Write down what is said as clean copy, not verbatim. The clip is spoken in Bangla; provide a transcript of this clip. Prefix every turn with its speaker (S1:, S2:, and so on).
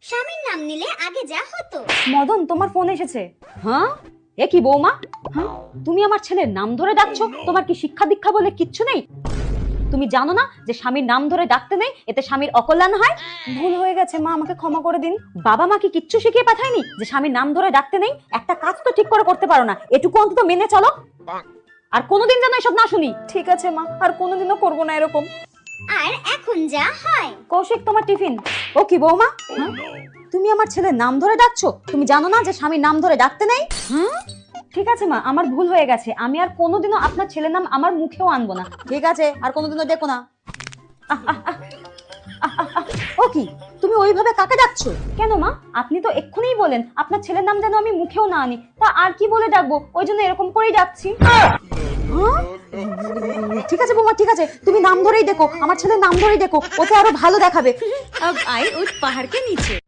S1: স্বামীর নাম নিলে আগে যা হতো।
S2: মদন, তোমার ফোন এসেছে। হ্যাঁ, এ কি বৌমা? হ্যাঁ, তুমি আমার ছেলের নাম ধরে ডাকছো? তোমার কি শিক্ষা দীক্ষা বলে কিচ্ছু নেই? তুমি জানো না যে স্বামীর নাম ধরে ডাকতে নেই, এতে স্বামীর অকল্যাণ হয়? ভুল হয়ে গেছে মা, আমাকে ক্ষমা করে দিন। বাবা মা কি কিচ্ছু শিখিয়ে পাঠায়নি যে স্বামীর নাম ধরে ডাকতে নেই? একটা কাজ তো ঠিক করে করতে পারো না, এটুকু অন্তত মেনে চলো। আর কোনোদিন যেন এসব না শুনি। ঠিক আছে মা, আর কোনোদিনও করবো না এরকম।
S1: আর এখন যা হয়।
S2: কৌশিক, তোমার টিফিন। ও কি বৌমা, হ্যাঁ? তুমি আমার ছেলের নাম ধরে ডাকছো? তুমি জানো না যে স্বামীর নাম ধরে ডাকতে নেই? হ্যাঁ, ঠিক আছে মা, আমার ভুল হয়ে গেছে। আমি আর কোনোদিনও আপনার ছেলের নাম আমার মুখেও আনবো না। ঠিক আছে, আর কোনোদিনও দেখো না। ও কি, তুমি ওইভাবে কাকে ডাকছো কেন মা? আপনি তো এক্ষুনি বলেন আপনার ছেলের নাম যেন আমি মুখেও না আনি, তা আর কি বলে ডাকবো? ওই জন্য এরকম করেই ডাকছি। হ্যাঁ? ঠিক আছে বৌমা, ঠিক আছে, তুমি নাম ধরেই দেখো, আমার ছেলের নাম ধরেই দেখো, ওতে আরো ভালো দেখাবে।
S1: अब आई उस पहाड़ के नीचे।